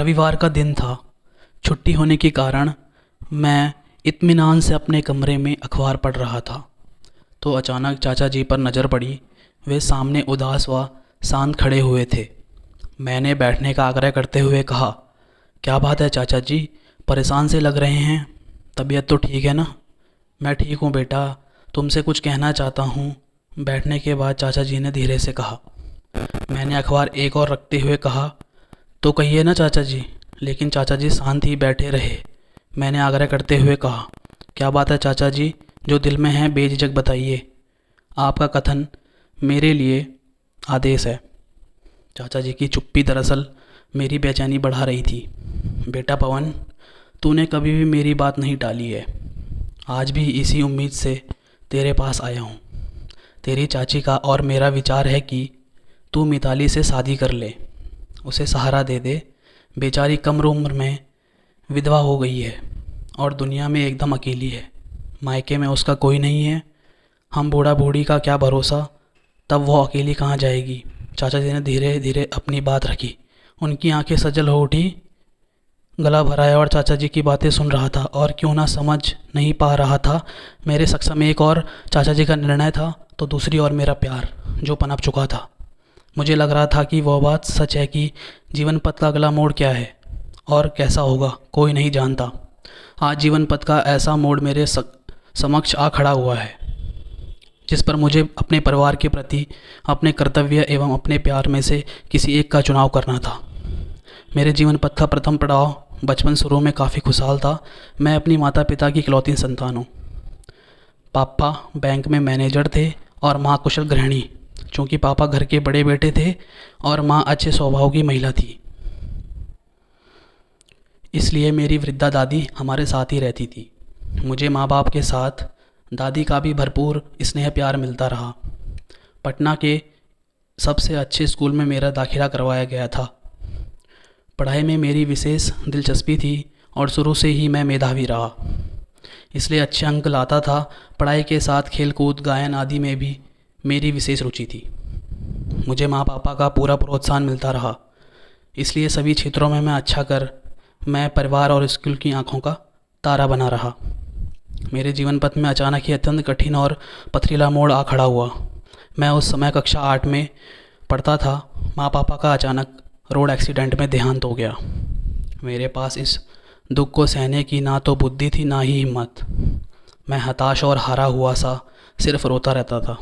रविवार का दिन था। छुट्टी होने के कारण मैं इत्मीनान से अपने कमरे में अखबार पढ़ रहा था तो अचानक चाचा जी पर नज़र पड़ी। वे सामने उदास व शांत खड़े हुए थे। मैंने बैठने का आग्रह करते हुए कहा, क्या बात है चाचा जी, परेशान से लग रहे हैं? तबीयत तो ठीक है ना? मैं ठीक हूँ बेटा, तुमसे कुछ कहना चाहता हूँ। बैठने के बाद चाचा जी ने धीरे से कहा। मैंने अखबार एक और रखते हुए कहा, तो कहिए ना चाचा जी। लेकिन चाचा जी शांत ही बैठे रहे। मैंने आग्रह करते हुए कहा, क्या बात है चाचा जी, जो दिल में है बेझिझक बताइए। आपका कथन मेरे लिए आदेश है। चाचा जी की चुप्पी दरअसल मेरी बेचैनी बढ़ा रही थी। बेटा पवन, तूने कभी भी मेरी बात नहीं टाली है। आज भी इसी उम्मीद से तेरे पास आया हूँ। तेरी चाची का और मेरा विचार है कि तू मिताली से शादी कर ले, उसे सहारा दे दे। बेचारी कम उम्र में विधवा हो गई है और दुनिया में एकदम अकेली है। मायके में उसका कोई नहीं है। हम बूढ़ा बूढ़ी का क्या भरोसा, तब वो अकेली कहाँ जाएगी। चाचा जी ने धीरे धीरे अपनी बात रखी। उनकी आंखें सजल हो उठी। गला भराया और चाचा जी की बातें सुन रहा था और क्यों ना समझ नहीं पा रहा था। मेरे सक्षम एक और चाचा जी का निर्णय था तो दूसरी ओर मेरा प्यार जो पनप चुका था। मुझे लग रहा था कि वह बात सच है कि जीवन पथ का अगला मोड़ क्या है और कैसा होगा कोई नहीं जानता। आज जीवन पथ का ऐसा मोड़ मेरे समक्ष आ खड़ा हुआ है जिस पर मुझे अपने परिवार के प्रति अपने कर्तव्य एवं अपने प्यार में से किसी एक का चुनाव करना था। मेरे जीवन पथ का प्रथम पड़ाव बचपन शुरू में काफ़ी खुशहाल था। मैं अपनी माता पिता की इकलौती संतान हूँ। पापा बैंक में मैनेजर थे और माँ कुशल गृहिणी। चूँकि पापा घर के बड़े बेटे थे और माँ अच्छे स्वभाव की महिला थी, इसलिए मेरी वृद्धा दादी हमारे साथ ही रहती थी। मुझे माँ बाप के साथ दादी का भी भरपूर स्नेह प्यार मिलता रहा। पटना के सबसे अच्छे स्कूल में मेरा दाखिला करवाया गया था। पढ़ाई में मेरी विशेष दिलचस्पी थी और शुरू से ही मैं मेधावी रहा, इसलिए अच्छे अंक लाता था। पढ़ाई के साथ खेल कूद गायन आदि में भी मेरी विशेष रुचि थी। मुझे माँ पापा का पूरा प्रोत्साहन मिलता रहा, इसलिए सभी क्षेत्रों में मैं अच्छा कर मैं परिवार और स्कूल की आंखों का तारा बना रहा। मेरे जीवन पथ में अचानक ही अत्यंत कठिन और पथरीला मोड़ आ खड़ा हुआ। मैं उस समय कक्षा 8 में पढ़ता था। माँ पापा का अचानक रोड एक्सीडेंट में देहांत हो गया। मेरे पास इस दुख को सहने की ना तो बुद्धि थी ना ही हिम्मत। मैं हताश और हारा हुआ सा सिर्फ रोता रहता था।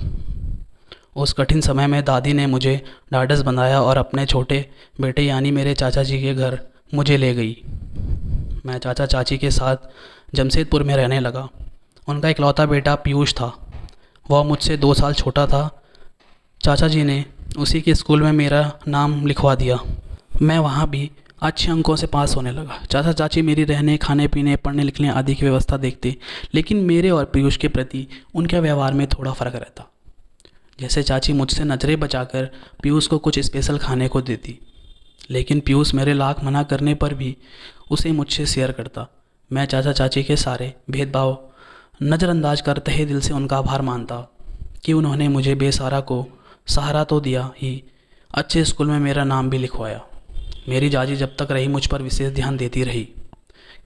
उस कठिन समय में दादी ने मुझे ढाढ़स बंधाया और अपने छोटे बेटे यानी मेरे चाचा जी के घर मुझे ले गई। मैं चाचा चाची के साथ जमशेदपुर में रहने लगा। उनका इकलौता बेटा पीयूष था। वह मुझसे 2 साल छोटा था। चाचा जी ने उसी के स्कूल में मेरा नाम लिखवा दिया। मैं वहाँ भी अच्छे अंकों से पास होने लगा। चाचा चाची मेरी रहने खाने पीने पढ़ने लिखने आदि की व्यवस्था देखते, लेकिन मेरे और पीयूष के प्रति उनके व्यवहार में थोड़ा फ़र्क रहता। जैसे चाची मुझसे नज़रें बचाकर पीयूष को कुछ स्पेशल खाने को देती, लेकिन पीयूष मेरे लाख मना करने पर भी उसे मुझसे शेयर करता। मैं चाचा चाची के सारे भेदभाव नज़रअंदाज कर तहे दिल से उनका आभार मानता कि उन्होंने मुझे बेसहारा को सहारा तो दिया ही, अच्छे स्कूल में मेरा नाम भी लिखवाया। मेरी जाजी जब तक रही मुझ पर विशेष ध्यान देती रही,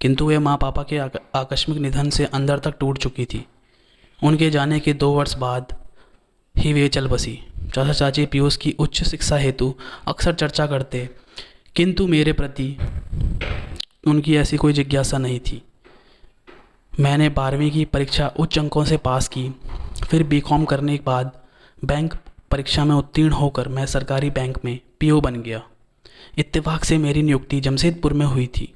किंतु वे माँ पापा के आकस्मिक निधन से अंदर तक टूट चुकी थी। उनके जाने के 2 वर्ष बाद ही वे चल बसी। चाचा चाची पीयूष की उच्च शिक्षा हेतु अक्सर चर्चा करते, किंतु मेरे प्रति उनकी ऐसी कोई जिज्ञासा नहीं थी। मैंने 12वीं की परीक्षा उच्च अंकों से पास की। फिर बीकॉम करने के बाद बैंक परीक्षा में उत्तीर्ण होकर मैं सरकारी बैंक में पीओ बन गया। इत्तेफाक से मेरी नियुक्ति जमशेदपुर में हुई थी,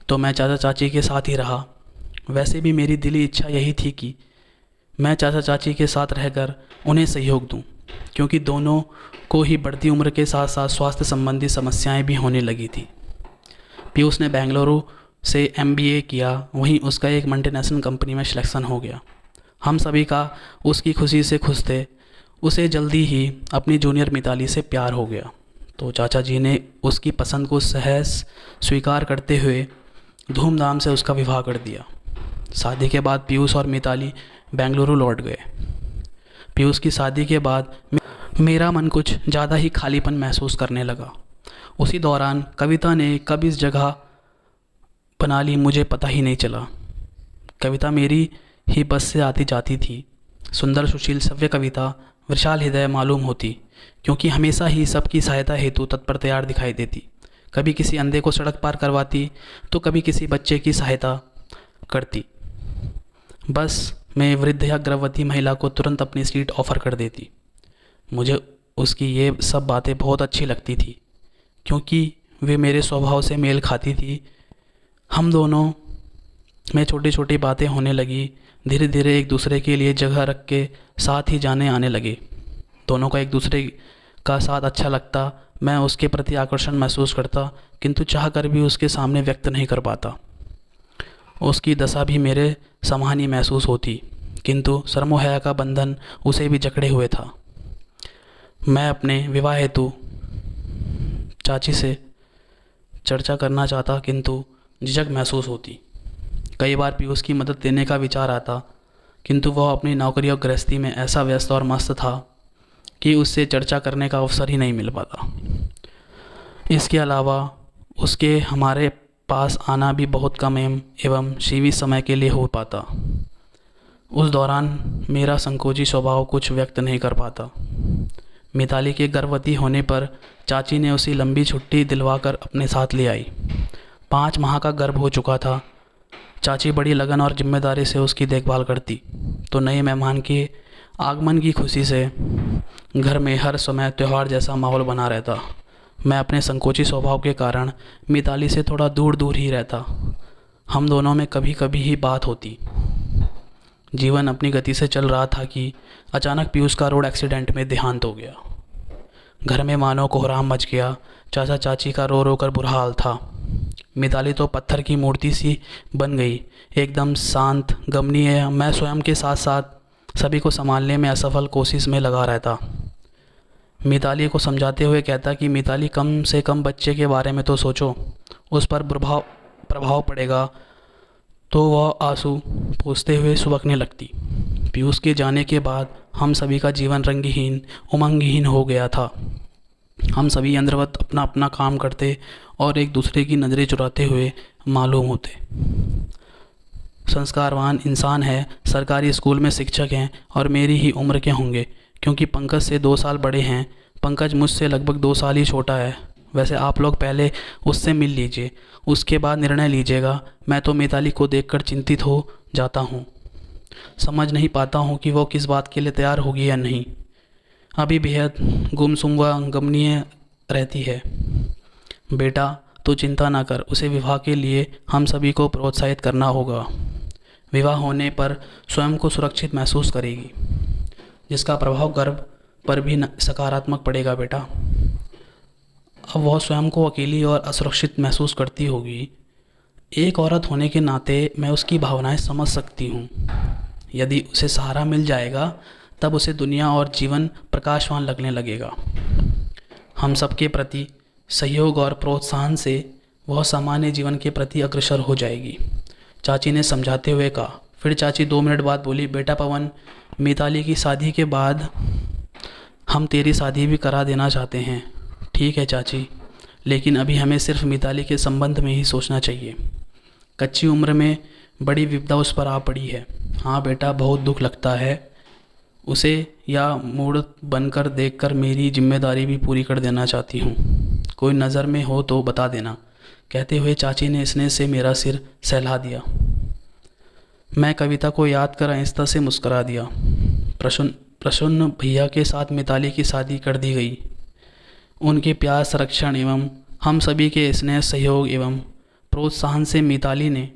तो मैं चाचा चाची के साथ ही रहा। वैसे भी मेरी दिली इच्छा यही थी कि मैं चाचा चाची के साथ रहकर उन्हें सहयोग दूं, क्योंकि दोनों को ही बढ़ती उम्र के साथ साथ स्वास्थ्य संबंधी समस्याएं भी होने लगी थी। पीयूष ने बेंगलुरु से MBA किया, वहीं उसका एक मल्टीनेशनल कंपनी में सिलेक्शन हो गया। हम सभी का उसकी खुशी से खुश थे। उसे जल्दी ही अपनी जूनियर मिताली से प्यार हो गया, तो चाचा जी ने उसकी पसंद को सहज स्वीकार करते हुए धूमधाम से उसका विवाह कर दिया। शादी के बाद पीयूष और मिताली बेंगलुरु लौट गए। पीयूष की शादी के बाद मेरा मन कुछ ज़्यादा ही खालीपन महसूस करने लगा। उसी दौरान कविता ने कब इस जगह बना ली मुझे पता ही नहीं चला। कविता मेरी ही बस से आती जाती थी। सुंदर सुशील सभ्य कविता विशाल हृदय मालूम होती, क्योंकि हमेशा ही सबकी सहायता हेतु तत्पर तैयार दिखाई देती। कभी किसी अंधे को सड़क पार करवाती तो कभी किसी बच्चे की सहायता करती। बस में वृद्ध या गर्भवती महिला को तुरंत अपनी सीट ऑफ़र कर देती। मुझे उसकी ये सब बातें बहुत अच्छी लगती थी, क्योंकि वे मेरे स्वभाव से मेल खाती थी। हम दोनों में छोटी छोटी बातें होने लगी। धीरे धीरे एक दूसरे के लिए जगह रख के साथ ही जाने आने लगे। दोनों का एक दूसरे का साथ अच्छा लगता। मैं उसके प्रति आकर्षण महसूस करता, किंतु चाह कर भी उसके सामने व्यक्त नहीं कर पाता। उसकी दशा भी मेरे समान ही महसूस होती, किंतु सरमोहया का बंधन उसे भी जकड़े हुए था। मैं अपने विवाह हेतु चाची से चर्चा करना चाहता, किंतु झिझक महसूस होती। कई बार पीयूष की मदद लेने का विचार आता, किंतु वह अपनी नौकरी और गृहस्थी में ऐसा व्यस्त और मस्त था कि उससे चर्चा करने का अवसर ही नहीं मिल पाता। इसके अलावा उसके हमारे पास आना भी बहुत कम एवं सीमित समय के लिए हो पाता। उस दौरान मेरा संकोची स्वभाव कुछ व्यक्त नहीं कर पाता। मिताली के गर्भवती होने पर चाची ने उसे लंबी छुट्टी दिलवाकर अपने साथ ले आई। 5 माह का गर्भ हो चुका था। चाची बड़ी लगन और जिम्मेदारी से उसकी देखभाल करती, तो नए मेहमान के आगमन की खुशी से घर में हर समय त्यौहार जैसा माहौल बना रहता। मैं अपने संकोची स्वभाव के कारण मिताली से थोड़ा दूर दूर ही रहता। हम दोनों में कभी कभी ही बात होती। जीवन अपनी गति से चल रहा था कि अचानक पीयूष का रोड एक्सीडेंट में देहांत हो गया। घर में मानो कोहराम मच गया। चाचा चाची का रो रो कर बुरा हाल था। मिताली तो पत्थर की मूर्ति सी बन गई, एकदम शांत गमनीय। मैं स्वयं के साथ साथ सभी को संभालने में असफल कोशिश में लगा रहता। मिताली को समझाते हुए कहता कि मिताली कम से कम बच्चे के बारे में तो सोचो, उस पर प्रभाव पड़ेगा। तो वह आंसू पोंछते हुए सुबकने लगती। पीयूष के जाने के बाद हम सभी का जीवन रंगहीन उमंगहीन हो गया था। हम सभी यंत्रवत अपना अपना काम करते और एक दूसरे की नज़रें चुराते हुए मालूम होते। संस्कारवान इंसान है, सरकारी स्कूल में शिक्षक हैं और मेरी ही उम्र के होंगे, क्योंकि पंकज से 2 साल बड़े हैं। पंकज मुझसे लगभग 2 साल ही छोटा है। वैसे आप लोग पहले उससे मिल लीजिए, उसके बाद निर्णय लीजिएगा। मैं तो मिताली को देखकर चिंतित हो जाता हूँ। समझ नहीं पाता हूँ कि वो किस बात के लिए तैयार होगी या नहीं। अभी बेहद गुमसुम व गमनीय रहती है। बेटा तो चिंता ना कर, उसे विवाह के लिए हम सभी को प्रोत्साहित करना होगा। विवाह होने पर स्वयं को सुरक्षित महसूस करेगी, जिसका प्रभाव गर्भ पर भी सकारात्मक पड़ेगा। बेटा अब वह स्वयं को अकेली और असुरक्षित महसूस करती होगी। एक औरत होने के नाते मैं उसकी भावनाएं समझ सकती हूँ। यदि उसे सहारा मिल जाएगा तब उसे दुनिया और जीवन प्रकाशवान लगने लगेगा। हम सबके प्रति सहयोग और प्रोत्साहन से वह सामान्य जीवन के प्रति अग्रसर हो जाएगी, चाची ने समझाते हुए कहा। फिर चाची 2 मिनट बाद बोली, बेटा पवन, मिताली की शादी के बाद हम तेरी शादी भी करा देना चाहते हैं। ठीक है चाची, लेकिन अभी हमें सिर्फ मिताली के संबंध में ही सोचना चाहिए। कच्ची उम्र में बड़ी विपदा उस पर आ पड़ी है। हाँ बेटा, बहुत दुख लगता है उसे, या मूड बनकर देखकर मेरी जिम्मेदारी भी पूरी कर देना चाहती हूँ। कोई नज़र में हो तो बता देना, कहते हुए चाची ने स्नेह से मेरा सिर सहला दिया। मैं कविता को याद कर आहिस्ता से मुस्करा दिया। प्रसन्न भैया के साथ मिताली की शादी कर दी गई। उनके प्यार, संरक्षण एवं हम सभी के स्नेह, सहयोग एवं प्रोत्साहन से मिताली ने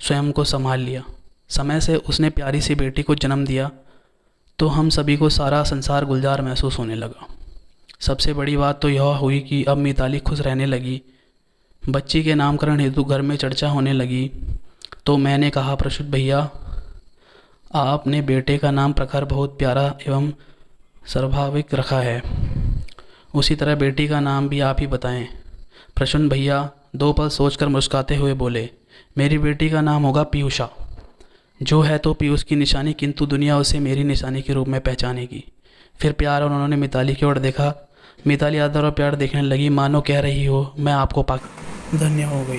स्वयं को संभाल लिया। समय से उसने प्यारी सी बेटी को जन्म दिया तो हम सभी को सारा संसार गुलजार महसूस होने लगा। सबसे बड़ी बात तो यह हुई कि अब मिताली खुश रहने लगी। बच्ची के नामकरण हेतु घर में चर्चा होने लगी तो मैंने कहा, प्रसूत भैया, आपने बेटे का नाम प्रखर बहुत प्यारा एवं स्वाभाविक रखा है, उसी तरह बेटी का नाम भी आप ही बताएं। प्रसून भैया 2 पल सोचकर मुस्कुराते हुए बोले, मेरी बेटी का नाम होगा पीयूषा। जो है तो पीयूष की निशानी, किंतु दुनिया उसे मेरी निशानी के रूप में पहचानेगी। फिर प्यार और उन्होंने मिताली की ओर देखा। मिताली आदर और प्यार देखने लगी, मानो कह रही हो मैं आपको पा धन्य हो गई।